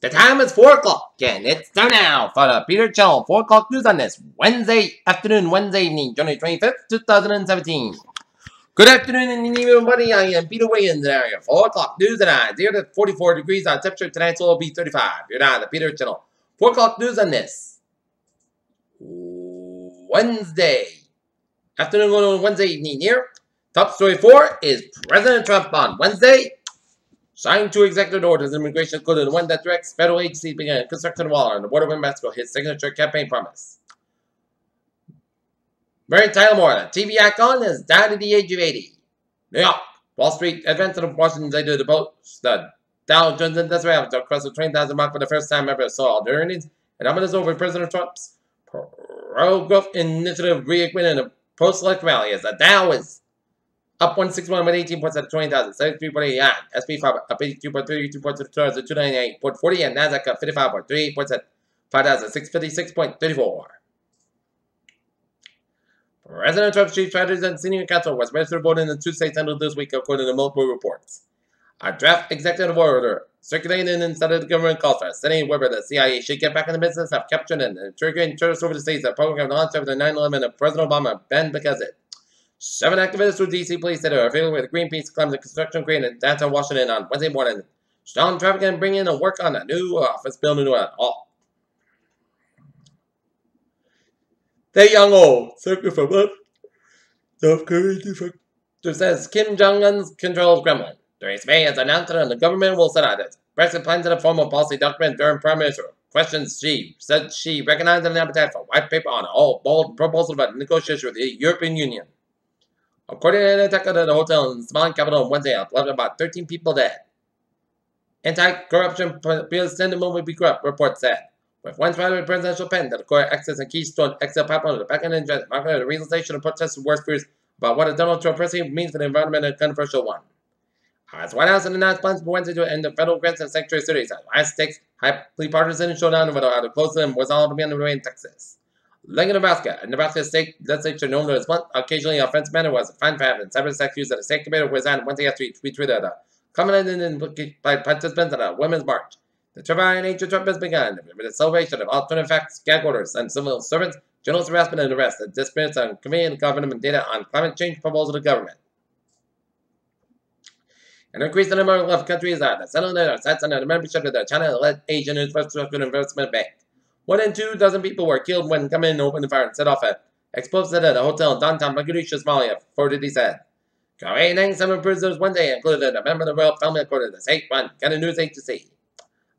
The time is 4 o'clock, and it's time now for the Peter Channel 4 o'clock news on this Wednesday afternoon, Wednesday evening, January 25th, 2017. Good afternoon, and evening, everybody. I am Peter Wiggins, and I have 4 o'clock news, and I dare at 44 degrees on temperature. Tonight's will be 35. You're now the Peter Channel 4 o'clock news on this Wednesday afternoon, going on Wednesday evening here. Top story 4 is President Trump on Wednesday signed 2 executive orders in immigration code, the one that directs federal agencies begin construction wall on the border of Mexico, his signature campaign promise. Mary Tyler Moore, the TV icon, has died at the age of 80. New York, Wall Street advanced to the Washington day to the post. The Dow Jones Industrial Average across the 20,000 mark for the first time ever. Saw all the earnings and numbers over President Trump's pro-growth initiative reacquainted in a post-select rally as the Dow is up 161 with 18 points at 20,000, 73.89. SP 5 up 82.32 points at 298.40, and Nasdaq up 55.38 points at 5,656.34. President Trump's chief strategist and senior counsel was registered voting in the 2 states handled this week, according to multiple reports. A draft executive order circulated inside of the government calls for Senator Weber the CIA should get back in the business of capturing and triggering terrorists over the states that program launched after 9/11 and President Obama banned because it. 7 activists with DC police said they are affiliated with Greenpeace claims the construction crane in downtown Washington on Wednesday morning. Strong traffic and bringing in work on a new office building to an all. The young old circle for what? South Korea says Kim Jong-un's controls Kremlin. Theresa May has announced that the government will set out its Brexit plans in a formal policy document during Prime Minister. Questions she said she recognized an appetite for white paper on a bold proposal about negotiation with the European Union. According to an attack at the hotel in the Somali capital on Wednesday, left about 13 people dead. Anti-corruption appeals tend to move be corrupt, report said. With one private presidential pen that acquired access and Keystone XL pipeline to the back-end interest, market the realization of protesters' worst fears about what a Donald Trump presidency means for the environment and a controversial one. As White House announced plans for Wednesday to end the federal grants and sanctuary cities, as last stakes, highly partisan showdown over how to close them was all to be on the way in Texas. Lincoln, Nebraska, a Nebraska state legislature known as one occasionally offensive manner was a fine fact and cyber sex used at a state committee was on Wednesday after he tweeted commented by participants at a women's march. The turbine age of Trump has begun with the celebration of alternative facts, gag orders, and civil servants, journalist harassment and arrest, and disappearance on convenient government data on climate change proposal to government. An increase in the number of countries that settled their sites under the membership of the China-led Asian Infrastructure Investment Bank. More than 2 dozen people were killed when gunmen opened fire and set off an explosive at a hotel in downtown Mogadishu, Somalia, 4 said. Carrying 7 prisoners one day, included a member of the royal family, according to the state run Ghana News Agency.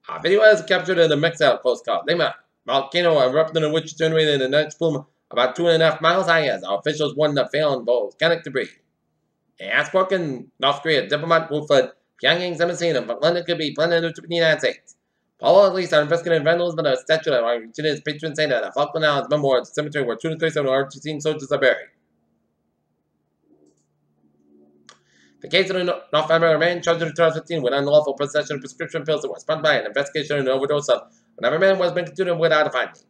A video was captured in the Mexico coast called Lima volcano erupted in which generated a night plume about 2.5 miles high as officials warned of failing volcanic debris. A outspoken North Korea diplomat who fled Pyongyang's embassy in London could be planning to the United States. Paul at least are investigating vandalism at a statue of Argentina's patron saint at the Falkland Islands Memorial Cemetery where 237 Argentine soldiers are buried. The case of the North American man charged in 2015 with unlawful possession of prescription pills that was sponsored by an investigation into an overdose of another man was being continued without a finding.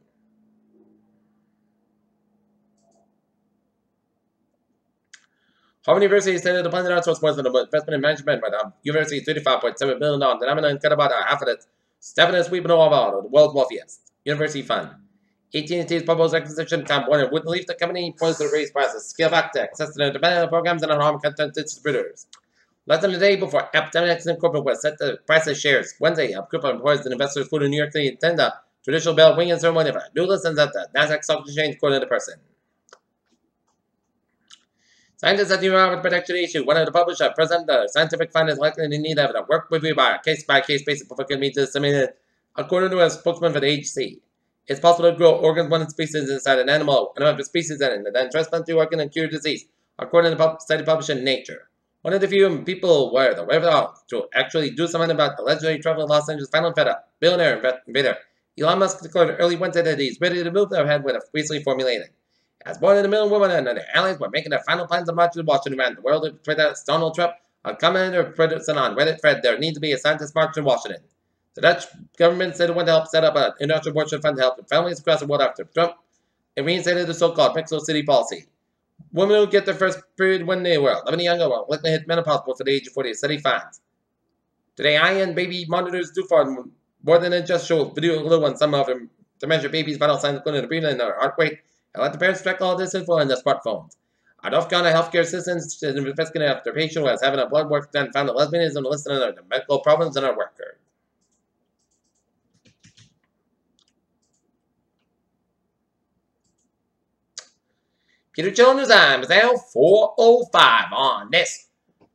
Harvard University stated the plan to outsource more than the investment in management by the university's $35.7 billion denominator and cut about half of its staff and sweeping all about the world's wealthiest university fund. AT&T's proposed acquisition Time Warner would leave the company poised to raise prices, scale back to access to the development programs and harm content distributors. Less than a day before Epidemics Incorporated was set the price of shares, Wednesday, a group of employees and investors flew to New York City to attend the traditional bell ringing ceremony for new listens at the Nasdaq Stock Exchange, according to the person. Scientists at the Environment Protection Issue wanted to publish a present the scientific findings likely to need evidence work review by a case-by-case basis before it can be disseminated, according to a spokesman for the agency. It's possible to grow organs one species inside an animal, another species in it, and then transplant the organ and cure disease, according to the study published in Nature. One of the few people were the wherewithal to actually do something about the legendary traveling Los Angeles final fed up billionaire invader. Elon Musk declared early Wednesday that he's ready to move ahead with a recently formulated. As more than 1 million women and their allies were making their final plans to march to Washington around the world to Twitter, Donald Trump, a commenter predicted on Reddit thread there needs to be a scientist march in Washington. The Dutch government said it wanted to help set up an international abortion fund to help families across the world after Trump and reinstated the so-called Pixel City policy. Women who get their first period when they were 11 younger will likely hit menopause before the age of 40, said he finds. Today, high-end baby monitors do for more than it just shows video little ones, some of them to measure babies' vital signs, including the breathing and their heart rate, and let the parents track all this info on their smartphones. Our North Carolina healthcare assistants is investigating after a patient who has having a blood work done found that lesbianism listed under the medical problems in our record. Peter Children's time is now 4:05 on this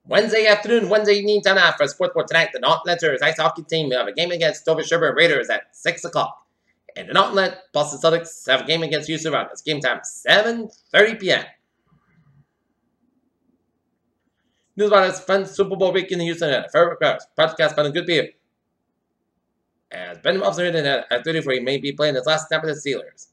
Wednesday afternoon, Wednesday evening time out for sports for tonight. The Northlanders ice hockey team have a game against Dover Sherburne Raiders at 6 o'clock. And the Northland Boston Celtics have a game against Houston Rockets. Game time 7:30 p.m. News about this fun Super Bowl week in Houston at favorite crowds. Podcast by the good beer. As Ben observed at 34, he may be playing his last snap of the Steelers.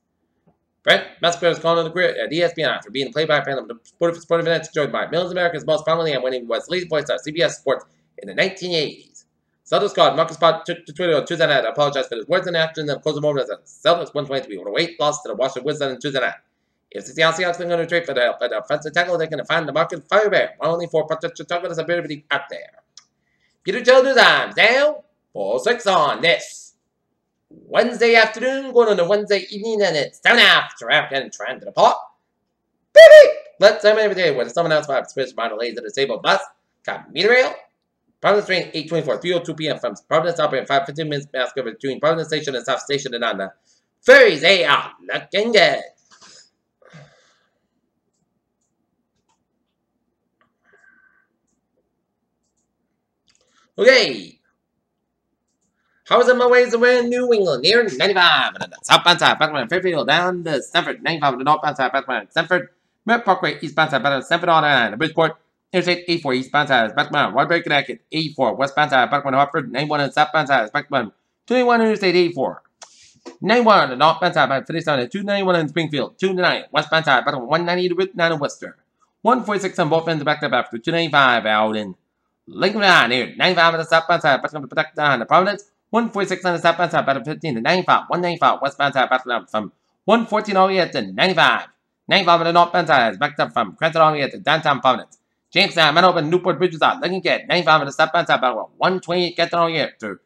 Brent Musburger is calling on the career at ESPN after being played by a fan of the sporting events joined by Millions America's most prominently and when he was lead voice of CBS Sports in the 1980s. Celtics guard Marcus Pot took to Twitter on Tuesday night to apologize for his words and actions and close the moment as the Celtics 123-108 lost to the Washington Wizards on Tuesday night. If the Seahawks are going to trade for the offensive tackle, they can find the market firebear. Only 4 potential targets ability out there. Peter Children's times down 4-6 on this Wednesday afternoon, going on to Wednesday evening, and it's 7 after African trying to the pot. Baby! Let's time every day with someone else will have special by the lays of the disabled bus. Got meter rail. Providence train 824, 3:02 p.m. from Providence operating 5:15 minutes basket between Providence Station and South Station and on the ferries. They are looking good. Okay. How was it my ways away in New England? Near 95 and the southbound side, Bethlehem, Fairfield, down to Stanford, 95 on the northbound side, Bethlehem, Stanford, Merritt Parkway, eastbound side, Bethlehem, Stanford, on the Bridgeport, Interstate 84, eastbound side, Bethlehem, Waterbury, Connecticut, 84, westbound side, Bethlehem, Hartford, 91 on the southbound side, Bethlehem, 21 Interstate 84, 91 on the northbound side, 57 and 291 in Springfield, 290, westbound side, Bethlehem, 190 to Route 9 in Worcester, 146 on both ends, backed up after 295 out in Lincoln, near 95 on the southbound side, Bethlehem, protect on the Providence, 146 on the southbound side, battle 15 to 95, 195 westbound side, battle from 114 all the way to 95. 95 on the northbound side is backed up from Crescent all the way to downtown Providence. Jamestown, Manhope, and Newport Bridges out. Lincoln Kid, 95 on the southbound side, battle 128 Kenton all the way to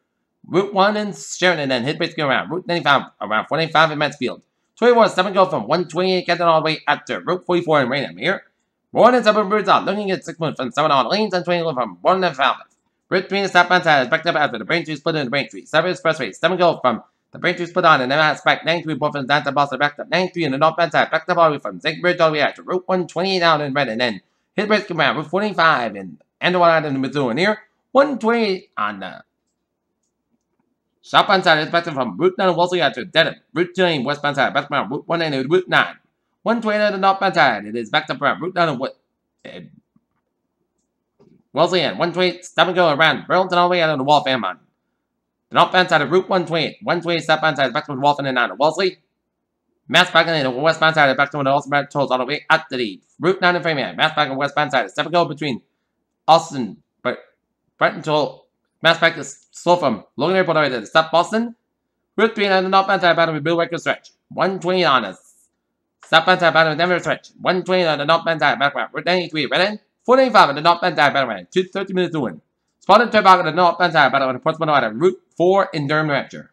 Route 1 in Sheridan, and then hit basically around Route 95, around 495 in Mansfield. 21 7 go from 128 Kenton all the way up to Route 44 in Raynham here. 1 and 7 Bridges out. Looking at 6 from 7 on lanes and 20 from 1 and Falmouth. Route 3 in the southbound side is backed up after the Braintree split in the Braintree. 7 Expressway, 7 go from the Braintree split on and then has back 93 both in downtown Boston, backed up 93 in the northbound side, backed up all the way from Zinc Bridge all the way out to Route 128 out in Red, and then hit break around Route 45 in Underwater in the Missouri near 128 on the southbound side is backed up from Route 9 Wellesley out to Dedham. Route 2 westbound side, backed up Route 1 and Route 9. 128 on the northbound side, it is backed up around Route 9 and Wellesley and 128, stop and go around Burlington all the way out on the Wolf Amon. The northbound side of Route 128. 128 southbound side is back to Walton and on to Wellesley. Mass back on the westbound side is back to the Austin tolls all the way out to the Route 9 in Framingham. Mass back on the westbound side is stop and go between Austin, Brighton toll. Mass back is slow from Logan Airport all the way to stop Boston. Route 3 on the northbound side back to the Bill Waker stretch. 120 on us. Southbound side back to the Denver stretch. 120 on the northbound side back to Route 93 Redden. 495 on the northbound side, Battleman. 30 minutes to win. Spotted turback on the northbound side, Battleman. Portsmouth out of Route 4 in Durham, New Hampshire.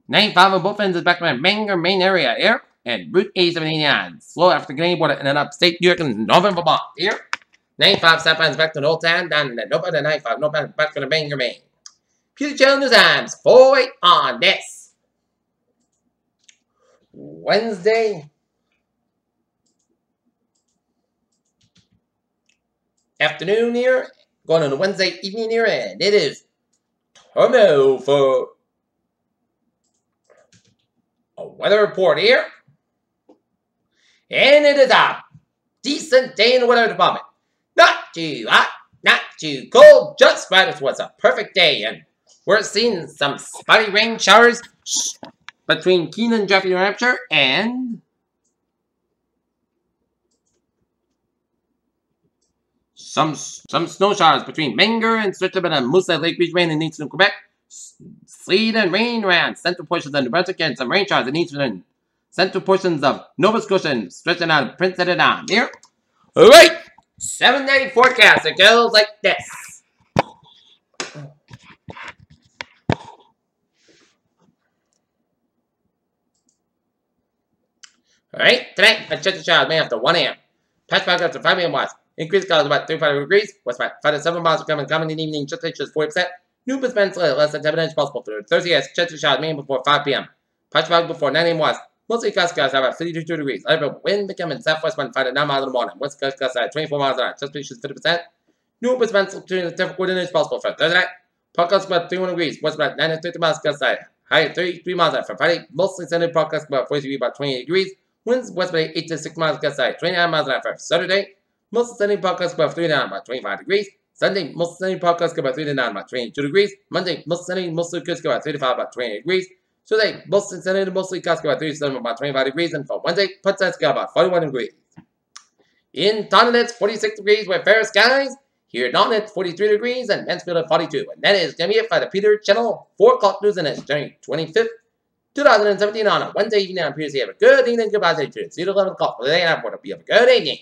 95 on both ends is back to my Bangor main area here. And Route 879. Slow after Canadian border and then upstate New York and northern Vermont here. 95 southbound is back to the Old Town. Down the northbound to 95. Northbound back to the Bangor main. Peter Channel News Times. 4 on this Wednesday afternoon here, going on a Wednesday evening here, and it is time for a weather report here. And it is a decent day in the weather department. Not too hot, not too cold, just right. It was a perfect day, and we're seeing some spotty rain showers between Keene and Jeffrey, New Hampshire, and some snow showers between Bangor and Switzerland and Moose Lake Region in eastern Quebec. Sleet and rain around central portions of New Brunswick and some rain showers in eastern central portions of Nova Scotia and stretching out of Prince Edward down here. Alright! 7-day forecast. It goes like this. Alright, tonight, I checked the child May after 1 a.m. Patch back up to 5 a.m. west. Increased clouds about 35 degrees. West about 5 to 7 miles becoming common in the evening. Just temperatures 40%. New been slightly less than 10 minutes possible for Thursday. As checked the child May before 5 p.m. Patch back before 9 a.m. west. Mostly gust gusts about 52 degrees. Wind becoming southwest 5 to 9 miles in the morning. West gust gusts at 24 miles an hour. Just temperatures 50%. New been between the temperate coordinates possible for Thursday night. Podcast about 31 degrees. West about 9 to 30 miles gust high at 33 miles an hour for Friday. Mostly sunny. Podcast about 43 about 28 degrees. Winds west by 8 to 6 miles gust 29 miles an hour for Saturday. Most sunny podcast about 3 to 9 about 25 degrees. Sunday, most sunny podcast about 3 to 9 about 22 degrees. Monday, most sunny, mostly cloudy about 3 to 5 about 28 degrees. Tuesday, mostly sunny to mostly cloudy about 3 to 7 about 25 degrees. And for Wednesday, Putz about 41 degrees. In Taunton, it's 46 degrees with fair skies. Here at Taunton, it's 43 degrees and Mansfield at 42. And that is going to be it for the Peter Channel 4 o'clock news, and it's January 25th. 2017 on a Wednesday evening. I'm Peter. Have a good evening. Goodbye. See you at 11 o'clock for the day and I want to be have a good evening.